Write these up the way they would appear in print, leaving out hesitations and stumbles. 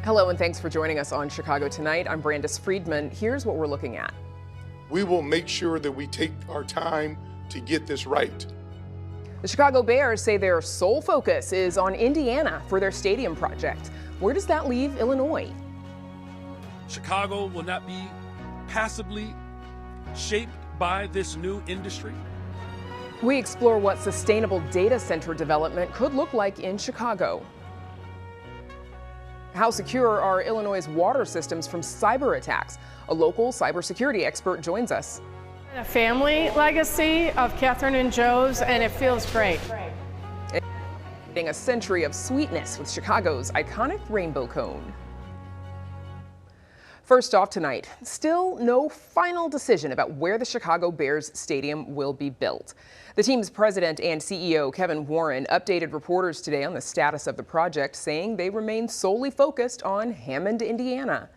Hello and thanks for joining us on Chicago Tonight. I'm Brandis Friedman. Here's what we're looking at. We will make sure that we take our time to get this right. The Chicago Bears say their sole focus is on Indiana for their stadium project. Where does that leave Illinois? Chicago will not be passively shaped by this new industry. We explore what sustainable data center development could look like in Chicago. How secure are Illinois' water systems from cyber attacks? A local cybersecurity expert joins us. A family legacy of Catherine and Joe's, and it feels great. A century of sweetness with Chicago's iconic rainbow cone. First off tonight, still no final decision about where the Chicago Bears stadium will be built. The team's president and CEO, Kevin Warren, updated reporters today on the status of the project, saying they remain solely focused on Hammond, Indiana.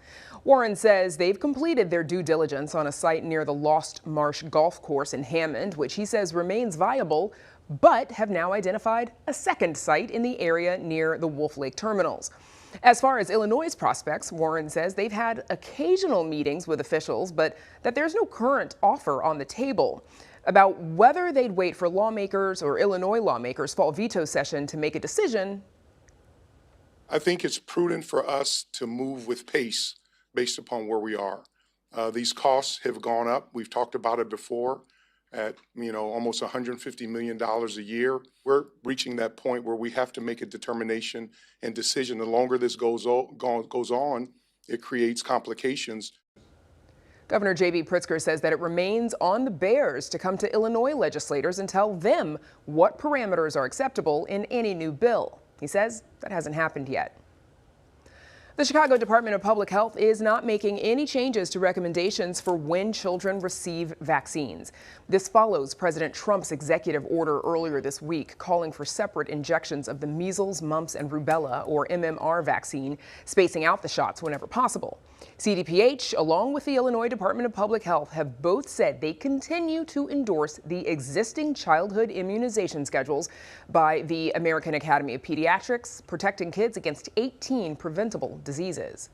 Warren says they've completed their due diligence on a site near the Lost Marsh Golf Course in Hammond, which he says remains viable, but have now identified a second site in the area near the Wolf Lake terminals. As far as Illinois' prospects, Warren says they've had occasional meetings with officials, but that there's no current offer on the table. About whether they'd wait for lawmakers or Illinois lawmakers' fall veto session to make a decision. I think it's prudent for us to move with pace based upon where we are. These costs have gone up. We've talked about it before at almost $150 million a year. We're reaching that point where we have to make a determination and decision. The longer this goes on, it creates complications. Governor J.B. Pritzker says that it remains on the Bears to come to Illinois legislators and tell them what parameters are acceptable in any new bill. He says that hasn't happened yet. The Chicago Department of Public Health is not making any changes to recommendations for when children receive vaccines. This follows President Trump's executive order earlier this week calling for separate injections of the measles, mumps, and rubella, or MMR vaccine, spacing out the shots whenever possible. CDPH, along with the Illinois Department of Public Health, have both said they continue to endorse the existing childhood immunization schedules by the American Academy of Pediatrics, protecting kids against 18 preventable diseases.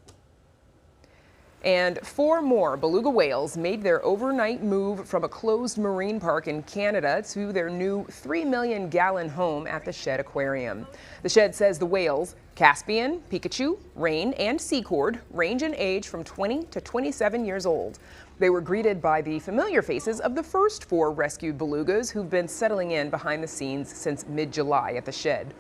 And 4 more beluga whales made their overnight move from a closed marine park in Canada to their new 3 million gallon home at the Shed Aquarium. The Shed says the whales, Caspian, Pikachu, Rain, and Seacord, range in age from 20 to 27 years old. They were greeted by the familiar faces of the first 4 rescued belugas who've been settling in behind the scenes since mid-July at the Shed.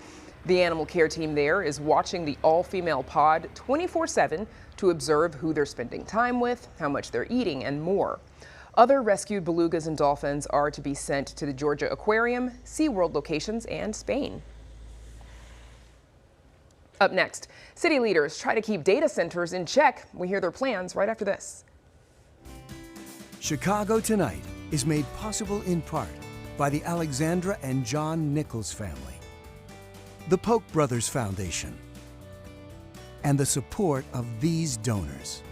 The animal care team there is watching the all-female pod 24/7 to observe who they're spending time with, how much they're eating, and more. Other rescued belugas and dolphins are to be sent to the Georgia Aquarium, SeaWorld locations, and Spain. Up next, city leaders try to keep data centers in check. We hear their plans right after this. Chicago Tonight is made possible in part by the Alexandra and John Nichols family, the Polk Brothers Foundation, and the support of these donors.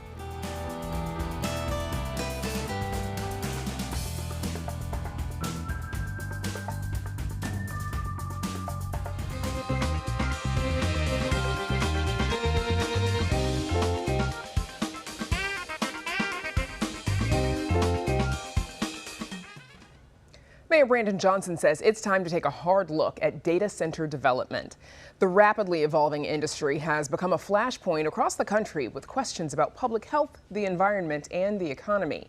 Mayor Brandon Johnson says it's time to take a hard look at data center development. The rapidly evolving industry has become a flashpoint across the country with questions about public health, the environment, and the economy.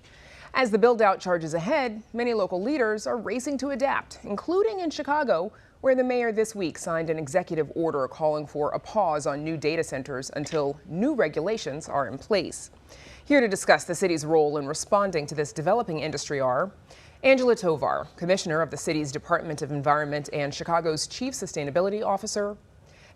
As the build-out charges ahead, many local leaders are racing to adapt, including in Chicago, where the mayor this week signed an executive order calling for a pause on new data centers until new regulations are in place. Here to discuss the city's role in responding to this developing industry are Angela Tovar, Commissioner of the city's Department of Environment and Chicago's Chief Sustainability Officer,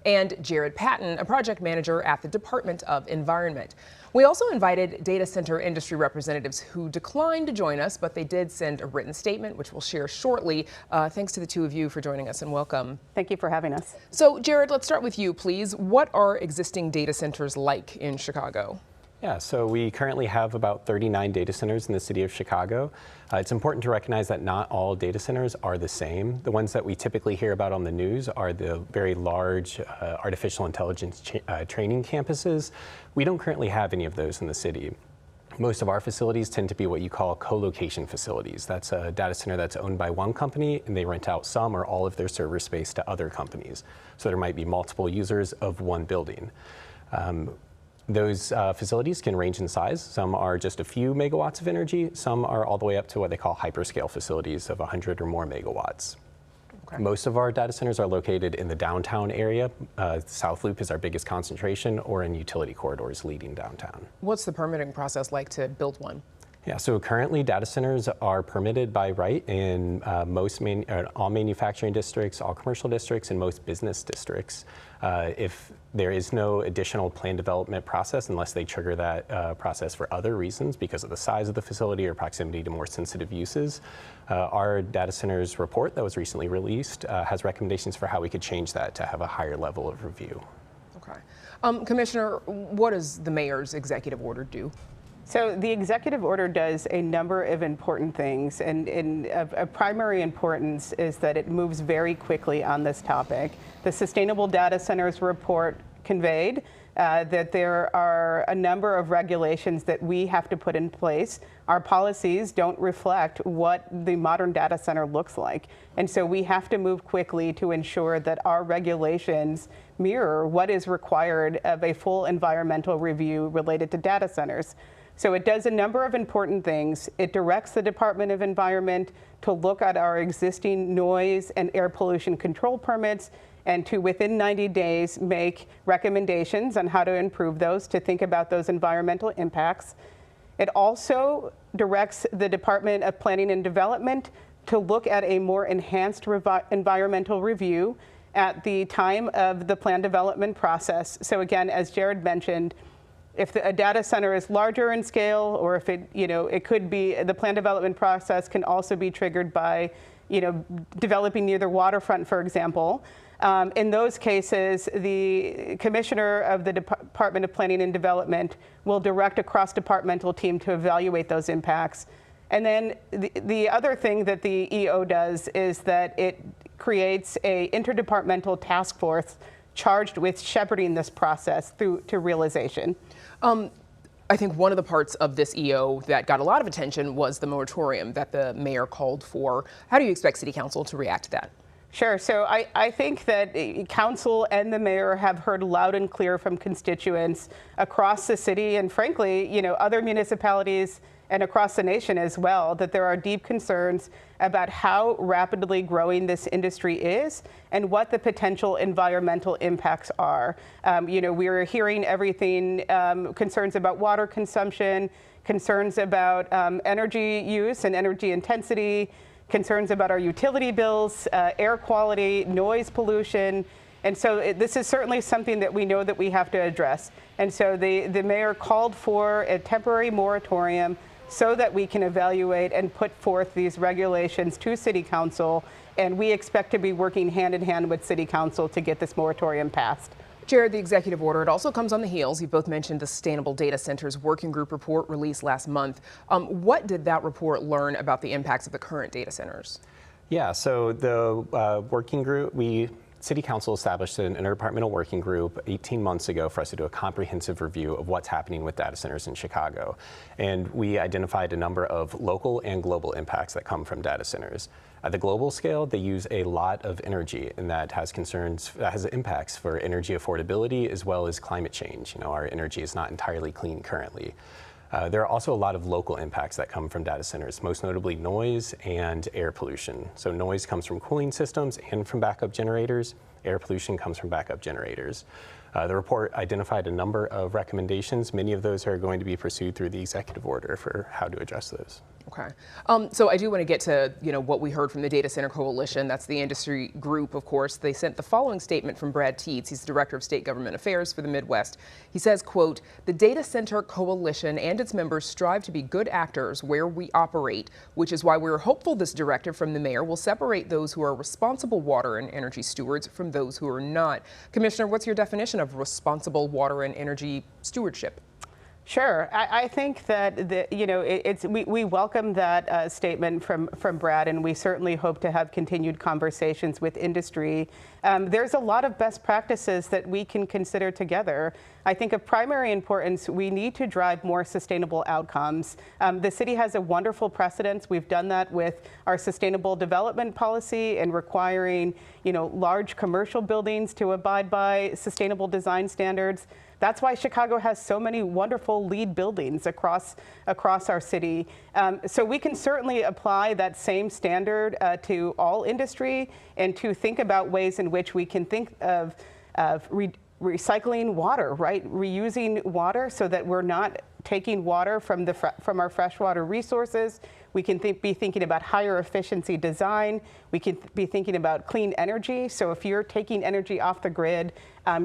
and Jared Patton, a project manager at the Department of Environment. We also invited data center industry representatives who declined to join us, but they did send a written statement, which we'll share shortly. Thanks to the two of you for joining us, and welcome. Thank you for having us. So, Jared, let's start with you, please. What are existing data centers like in Chicago? Yeah, so we currently have about 39 data centers in the city of Chicago. It's important to recognize that not all data centers are the same. The ones that we typically hear about on the news are the very large artificial intelligence training campuses. We don't currently have any of those in the city. Most of our facilities tend to be what you call co-location facilities. That's a data center that's owned by one company, and they rent out some or all of their server space to other companies. So there might be multiple users of one building. Those facilities can range in size. Some are just a few megawatts of energy. Some are all the way up to what they call hyperscale facilities of 100 or more megawatts. Okay. Most of our data centers are located in the downtown area. South Loop is our biggest concentration, or in utility corridors leading downtown. What's the permitting process like to build one? Yeah, so currently data centers are permitted by right in all manufacturing districts, all commercial districts, and most business districts. If there is no additional plan development process, unless they trigger that process for other reasons because of the size of the facility or proximity to more sensitive uses, our data centers report that was recently released has recommendations for how we could change that to have a higher level of review. Okay. Commissioner, what does the mayor's executive order do? So the executive order does a number of important things, and of primary importance is that it moves very quickly on this topic. The Sustainable Data Centers report conveyed that there are a number of regulations that we have to put in place. Our policies don't reflect what the modern data center looks like. And so we have to move quickly to ensure that our regulations mirror what is required of a full environmental review related to data centers. So it does a number of important things. It directs the Department of Environment to look at our existing noise and air pollution control permits and to, within 90 days, make recommendations on how to improve those, to think about those environmental impacts. It also directs the Department of Planning and Development to look at a more enhanced environmental review at the time of the plan development process. So again, as Jared mentioned, if a data center is larger in scale, or if it could be, the plan development process can also be triggered by, developing near the waterfront, for example. In those cases, the commissioner of the Department of Planning and Development will direct a cross-departmental team to evaluate those impacts. And then the other thing that the EO does is that it creates a interdepartmental task force charged with shepherding this process through to realization. I think one of the parts of this EO that got a lot of attention was the moratorium that the mayor called for. How do you expect City Council to react to that? Sure. So I think that council and the mayor have heard loud and clear from constituents across the city and, frankly, other municipalities and across the nation as well, that there are deep concerns about how rapidly growing this industry is and what the potential environmental impacts are. We're hearing everything, concerns about water consumption, concerns about energy use and energy intensity, concerns about our utility bills, air quality, noise pollution. And so this is certainly something that we know that we have to address. And so the mayor called for a temporary moratorium so that we can evaluate and put forth these regulations to City Council. And we expect to be working hand in hand with City Council to get this moratorium passed. Jared, the executive order, it also comes on the heels. You both mentioned the Sustainable Data Centers Working Group report released last month. What did that report learn about the impacts of the current data centers? Yeah, so the working group, City Council established an interdepartmental working group 18 months ago for us to do a comprehensive review of what's happening with data centers in Chicago. And we identified a number of local and global impacts that come from data centers. At the global scale, they use a lot of energy, and that has impacts for energy affordability as well as climate change. Our energy is not entirely clean currently. There are also a lot of local impacts that come from data centers, most notably noise and air pollution. So noise comes from cooling systems and from backup generators. Air pollution comes from backup generators. The report identified a number of recommendations. Many of those are going to be pursued through the executive order for how to address those. Okay. So I do want to get to, what we heard from the Data Center Coalition. That's the industry group, of course. They sent the following statement from Brad Teets. He's the Director of State Government Affairs for the Midwest. He says, quote, "The Data Center Coalition and its members strive to be good actors where we operate, which is why we're hopeful this directive from the mayor will separate those who are responsible water and energy stewards from those who are not." Commissioner, what's your definition of responsible water and energy stewardship? Sure. I think that we welcome that statement from Brad, and we certainly hope to have continued conversations with industry. There's a lot of best practices that we can consider together. I think of primary importance, we need to drive more sustainable outcomes. The city has a wonderful precedence. We've done that with our sustainable development policy and requiring, large commercial buildings to abide by sustainable design standards. That's why Chicago has so many wonderful LEED buildings across our city. So we can certainly apply that same standard to all industry, and to think about ways in which we can think of recycling water, right? Reusing water so that we're not taking water from our freshwater resources. We can be thinking about higher efficiency design. We can be thinking about clean energy. So if you're taking energy off the grid,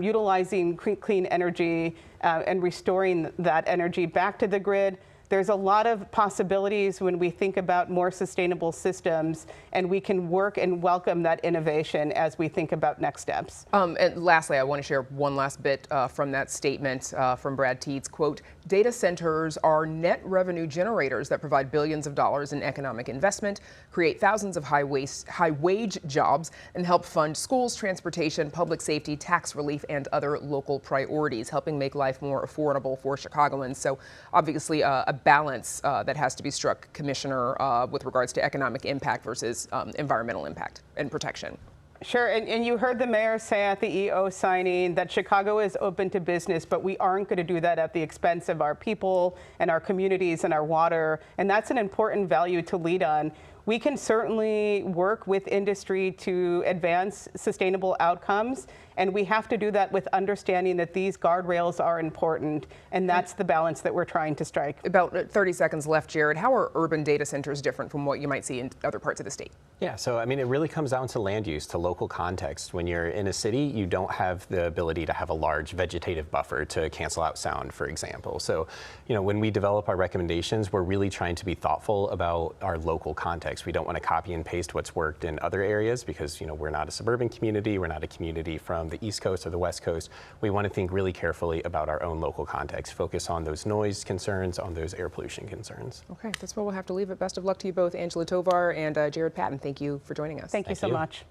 utilizing clean energy and restoring that energy back to the grid, there's a lot of possibilities when we think about more sustainable systems, and we can work and welcome that innovation as we think about next steps. And lastly, I want to share one last bit from that statement from Brad Teets. Quote, data centers are net revenue generators that provide billions of dollars in economic investment, create thousands of high-wage jobs, and help fund schools, transportation, public safety, tax relief, and other local priorities, helping make life more affordable for Chicagoans. So obviously a balance that has to be struck, Commissioner, with regards to economic impact versus environmental impact and protection. Sure, and you heard the mayor say at the EO signing that Chicago is open to business, but we aren't going to do that at the expense of our people and our communities and our water, and that's an important value to lead on. We can certainly work with industry to advance sustainable outcomes, and we have to do that with understanding that these guardrails are important, and that's the balance that we're trying to strike. About 30 seconds left, Jared. How are urban data centers different from what you might see in other parts of the state? Yeah, so I mean, it really comes down to land use, to local context. When you're in a city, you don't have the ability to have a large vegetative buffer to cancel out sound, for example. So, when we develop our recommendations, we're really trying to be thoughtful about our local context. We don't want to copy and paste what's worked in other areas because, we're not a suburban community. We're not a community from the East Coast or the West Coast. We want to think really carefully about our own local context, focus on those noise concerns, on those air pollution concerns. Okay, that's where we'll have to leave it. Best of luck to you both, Angela Tovar and Jared Patton. Thank you for joining us. Thank you so much.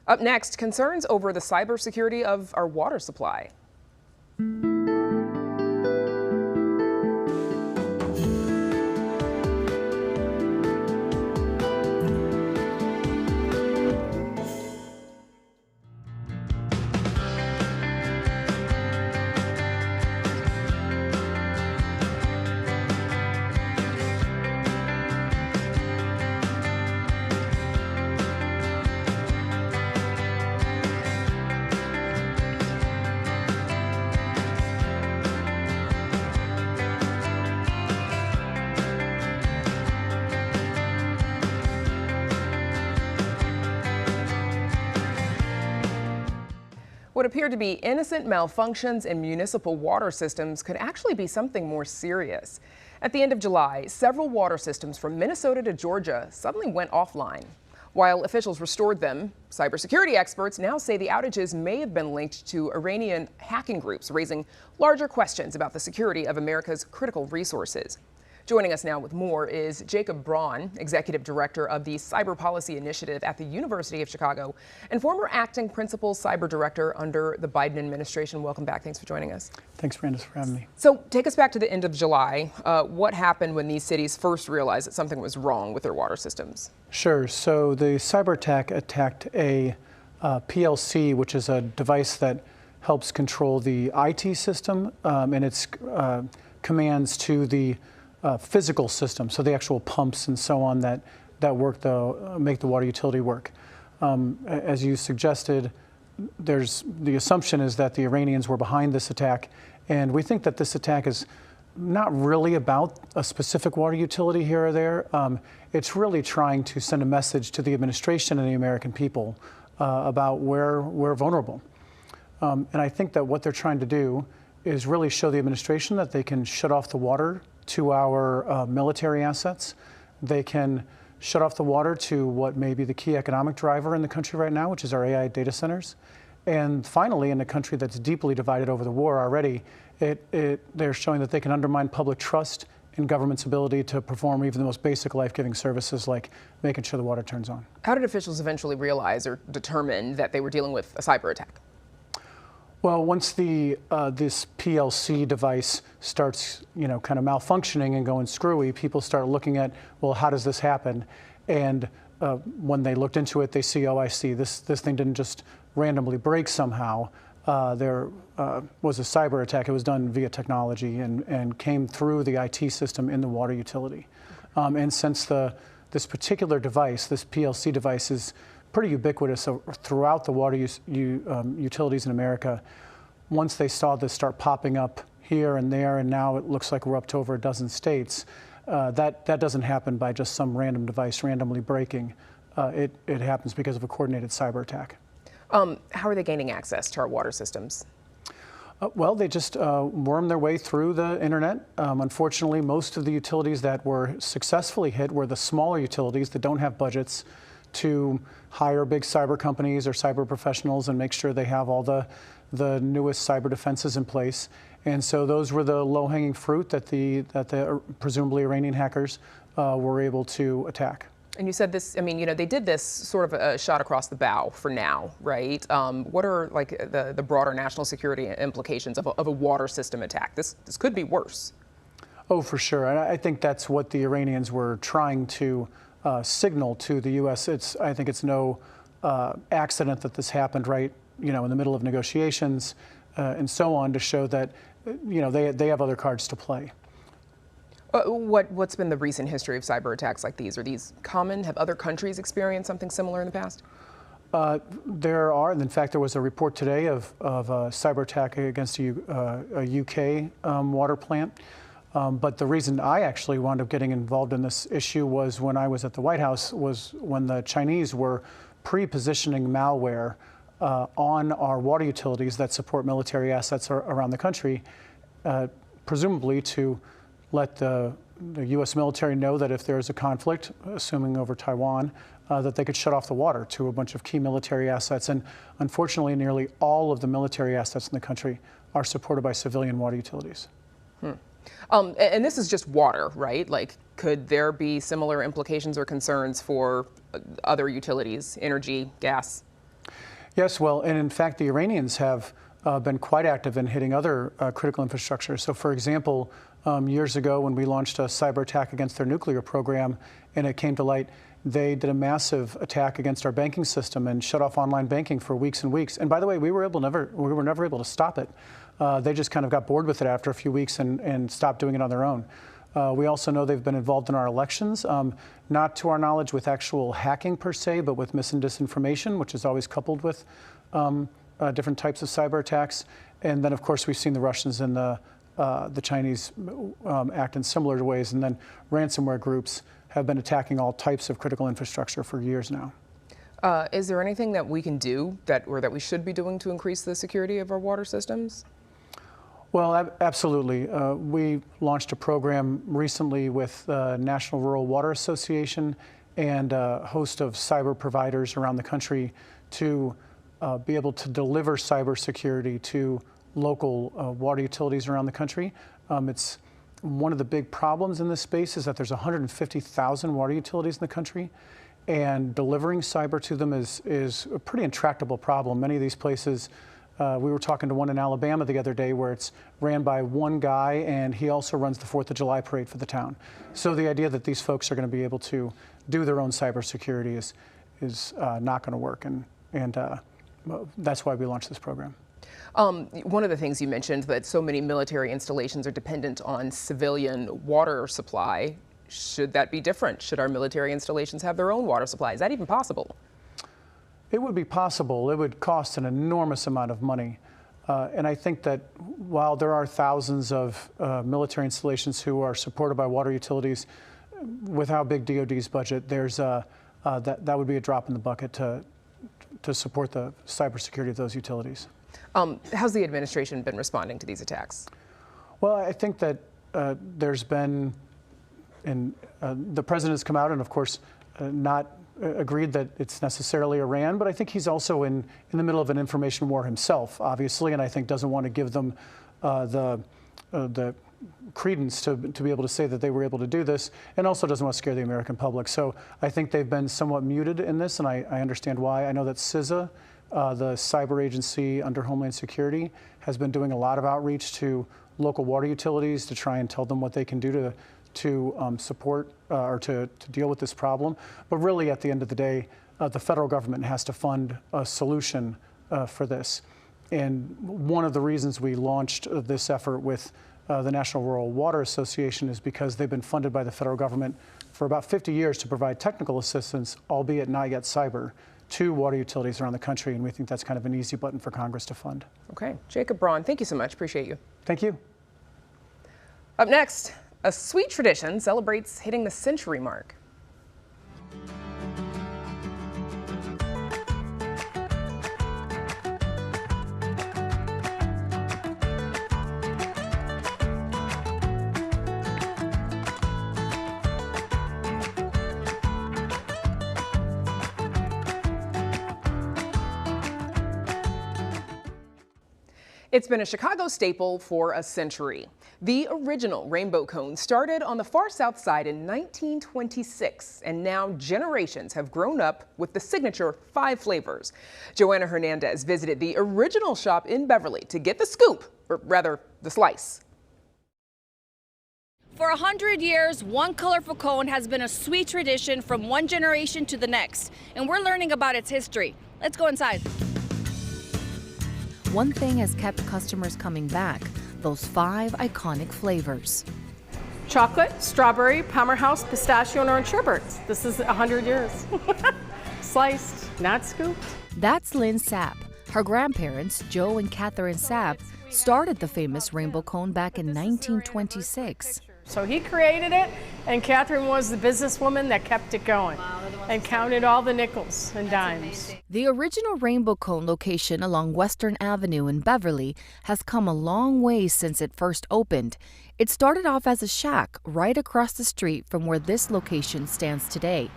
Up next, concerns over the cybersecurity of our water supply. What appeared to be innocent malfunctions in municipal water systems could actually be something more serious. At the end of July, several water systems from Minnesota to Georgia suddenly went offline. While officials restored them, cybersecurity experts now say the outages may have been linked to Iranian hacking groups, raising larger questions about the security of America's critical resources. Joining us now with more is Jacob Braun, Executive Director of the Cyber Policy Initiative at the University of Chicago and former Acting Principal Cyber Director under the Biden administration. Welcome back. Thanks for joining us. Thanks, Brandis, for having me. So take us back to the end of July. What happened when these cities first realized that something was wrong with their water systems? Sure. So the cyber attack attacked a PLC, which is a device that helps control the IT system and its commands to the physical system, so the actual pumps and so on that make the water utility work. As you suggested, the assumption is that the Iranians were behind this attack, and we think that this attack is not really about a specific water utility here or there. It's really trying to send a message to the administration and the American people about where we're vulnerable. And I think that what they're trying to do is really show the administration that they can shut off the water to our military assets. They can shut off the water to what may be the key economic driver in the country right now, which is our AI data centers. And finally, in a country that's deeply divided over the war already, they're showing that they can undermine public trust in government's ability to perform even the most basic life-giving services like making sure the water turns on. How did officials eventually realize or determine that they were dealing with a cyber attack? Well, once this PLC device starts, kind of malfunctioning and going screwy, people start looking at, well, how does this happen? And when they looked into it, they see, oh, I see, this thing didn't just randomly break somehow. There was a cyber attack. It was done via technology and came through the IT system in the water utility. And since this particular device, this PLC device, is pretty ubiquitous throughout the water utilities in America, once they saw this start popping up here and there, and now it looks like we're up to over a dozen states, that doesn't happen by just some random device randomly breaking. It happens because of a coordinated cyber attack. How are they gaining access to our water systems? Well, they just worm their way through the internet. Unfortunately, most of the utilities that were successfully hit were the smaller utilities that don't have budgets to hire big cyber companies or cyber professionals and make sure they have all the newest cyber defenses in place. And so those were the low-hanging fruit that the presumably Iranian hackers were able to attack. And you said this, they did this sort of a shot across the bow for now, right? What are like the broader national security implications of a water system attack? This could be worse. Oh, for sure. And I think that's what the Iranians were trying to signal to the U.S. I think it's no accident that this happened right, in the middle of negotiations and so on, to show that, they have other cards to play. What's been the recent history of cyber attacks like these? Are these common? Have other countries experienced something similar in the past? There are. In fact, there was a report today of a cyber attack against a UK water plant. But the reason I actually wound up getting involved in this issue was when I was at the White House, was when the Chinese were pre-positioning malware on our water utilities that support military assets around the country, presumably to let the U.S. military know that if there's a conflict, assuming over Taiwan, that they could shut off the water to a bunch of key military assets. And unfortunately, nearly all of the military assets in the country are supported by civilian water utilities. And this is just water, right? Like, could there be similar implications or concerns for other utilities, energy, gas? Yes, well, and in fact, the Iranians have been quite active in hitting other critical infrastructure. So, for example, years ago when we launched a cyber attack against their nuclear program and it came to light, they did a massive attack against our banking system and shut off online banking for weeks and weeks. And by the way, we were never able to stop it. They just kind of got bored with it after a few weeks and stopped doing it on their own. We also know they've been involved in our elections, not to our knowledge with actual hacking per se, but with mis and disinformation, which is always coupled with different types of cyber attacks. And then, of course, we've seen the Russians and the Chinese act in similar ways. And then ransomware groups have been attacking all types of critical infrastructure for years now. Is there anything that we can do that we should be doing to increase the security of our water systems? Well, absolutely. We launched a program recently with the National Rural Water Association and a host of cyber providers around the country to be able to deliver cybersecurity to local water utilities around the country. It's one of the big problems in this space is that there's 150,000 water utilities in the country, and delivering cyber to them is a pretty intractable problem. Many of these places, we were talking to one in Alabama the other day where it's ran by one guy and he also runs the 4th of July parade for the town. So the idea that these folks are going to be able to do their own cybersecurity is not going to work, and that's why we launched this program. One of the things you mentioned, that so many military installations are dependent on civilian water supply. Should that be different? Should our military installations have their own water supply? Is that even possible? It would be possible. It would cost an enormous amount of money. And I think that while there are thousands of military installations who are supported by water utilities, with how big DOD's budget, that would be a drop in the bucket to support the cybersecurity of those utilities. How's the administration been responding to these attacks? Well, I think that there's been, the president has come out and, of course, not agreed that it's necessarily Iran, but I think he's also in the middle of an information war himself, obviously, and I think doesn't want to give them the credence to be able to say that they were able to do this, and also doesn't want to scare the American public. So I think they've been somewhat muted in this, and I understand why. I know that CISA, the cyber agency under Homeland Security, has been doing a lot of outreach to local water utilities to try and tell them what they can do to support or to deal with this problem. But really, at the end of the day, the federal government has to fund a solution for this. And one of the reasons we launched this effort with the National Rural Water Association is because they've been funded by the federal government for about 50 years to provide technical assistance, albeit not yet cyber, to water utilities around the country, and we think that's kind of an easy button for Congress to fund. Okay, Jacob Braun, thank you so much. Appreciate you. Thank you. Up next, a sweet tradition celebrates hitting the century mark. It's been a Chicago staple for a century. The original rainbow cone started on the far south side in 1926, and now generations have grown up with the signature 5 flavors. Joanna Hernandez visited the original shop in Beverly to get the scoop, or rather, the slice. For 100 years, one colorful cone has been a sweet tradition from one generation to the next, and we're learning about its history. Let's go inside. One thing has kept customers coming back, those 5 iconic flavors. Chocolate, strawberry, Pomerhouse, pistachio, and orange sherbet. This is 100 years. Sliced, not scooped. That's Lynn Sapp. Her grandparents, Joe and Catherine Sapp, started the famous rainbow cone back in 1926. So he created it, and Catherine was the businesswoman that kept it going and counted all the nickels and dimes. The original rainbow cone location along Western Avenue in Beverly has come a long way since it first opened. It started off as a shack right across the street from where this location stands today.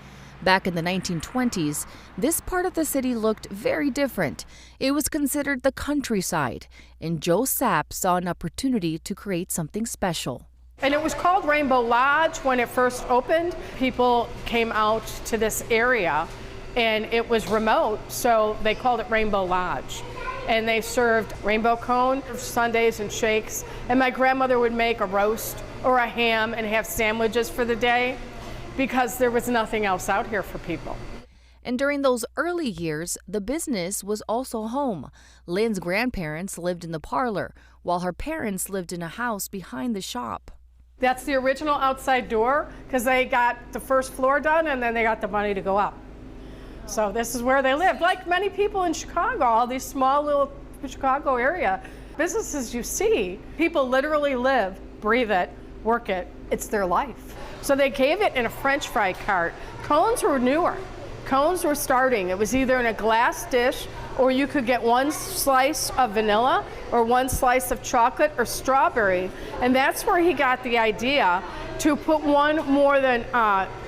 Back in the 1920s, this part of the city looked very different. It was considered the countryside, and Joe Sapp saw an opportunity to create something special. And it was called Rainbow Lodge when it first opened. People came out to this area and it was remote, so they called it Rainbow Lodge. And they served rainbow cone, sundaes and shakes. And my grandmother would make a roast or a ham and have sandwiches for the day because there was nothing else out here for people. And during those early years, the business was also home. Lynn's grandparents lived in the parlor, while her parents lived in a house behind the shop. That's the original outside door because they got the first floor done and then they got the money to go up. So this is where they lived. Like many people in Chicago, all these small little Chicago area businesses you see, people literally live, breathe it, work it. It's their life. So they gave it in a French fry cart. Cones were newer. Cones were starting. It was either in a glass dish or you could get one slice of vanilla or one slice of chocolate or strawberry. And that's where he got the idea to put one more than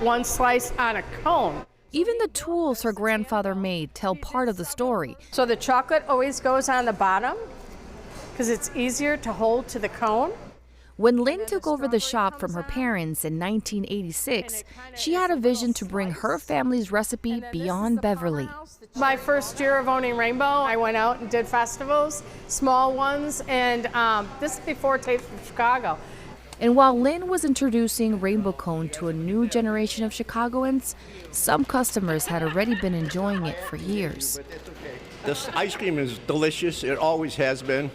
one slice on a cone. Even the tools her grandfather made tell part of the story. So the chocolate always goes on the bottom because it's easier to hold to the cone. When Lynn took over the shop from her parents in 1986, she had a vision to bring her family's recipe beyond Beverly. My first year of owning Rainbow, I went out and did festivals, small ones, and this is before Taste from Chicago. And while Lynn was introducing rainbow cone to a new generation of Chicagoans, some customers had already been enjoying it for years. This ice cream is delicious. It always has been.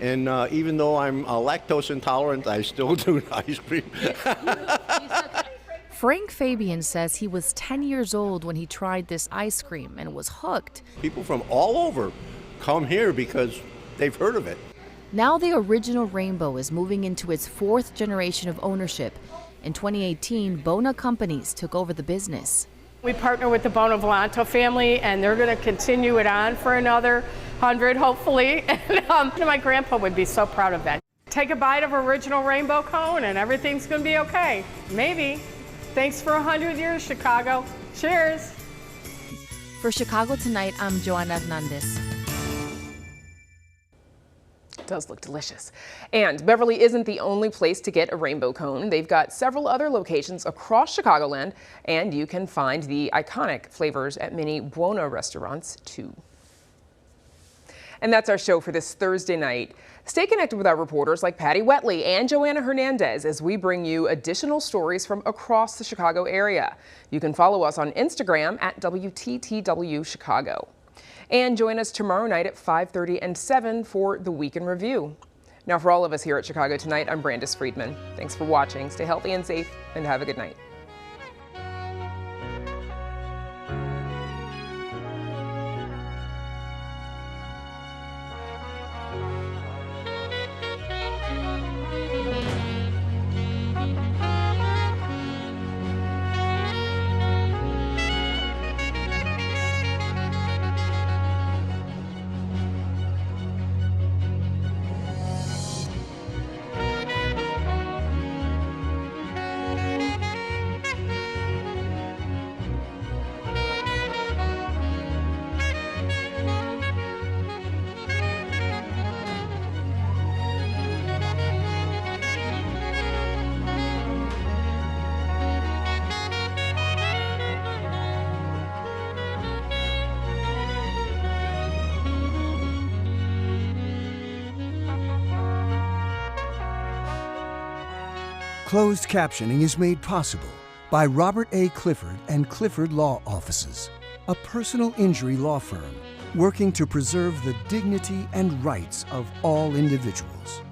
And even though I'm lactose intolerant, I still do ice cream. Frank Fabian says he was 10 years old when he tried this ice cream and was hooked. People from all over come here because they've heard of it. Now the original Rainbow is moving into its 4th generation of ownership. In 2018, Bona Companies took over the business. We partner with the Bonavolonto family, and they're going to continue it on for another 100, hopefully. And my grandpa would be so proud of that. Take a bite of original rainbow cone, and everything's going to be okay. Maybe. Thanks for 100 years, Chicago. Cheers. For Chicago Tonight, I'm Joanna Hernandez. Does look delicious. And Beverly isn't the only place to get a rainbow cone. They've got several other locations across Chicagoland, and you can find the iconic flavors at many Buona restaurants too. And that's our show for this Thursday night. Stay connected with our reporters like Patty Wetley and Joanna Hernandez as we bring you additional stories from across the Chicago area. You can follow us on Instagram at WTTW Chicago. And join us tomorrow night at 5:30 and 7 for the Week in Review. Now, for all of us here at Chicago Tonight, I'm Brandis Friedman. Thanks for watching. Stay healthy and safe, and have a good night. Closed captioning is made possible by Robert A. Clifford and Clifford Law Offices, a personal injury law firm working to preserve the dignity and rights of all individuals.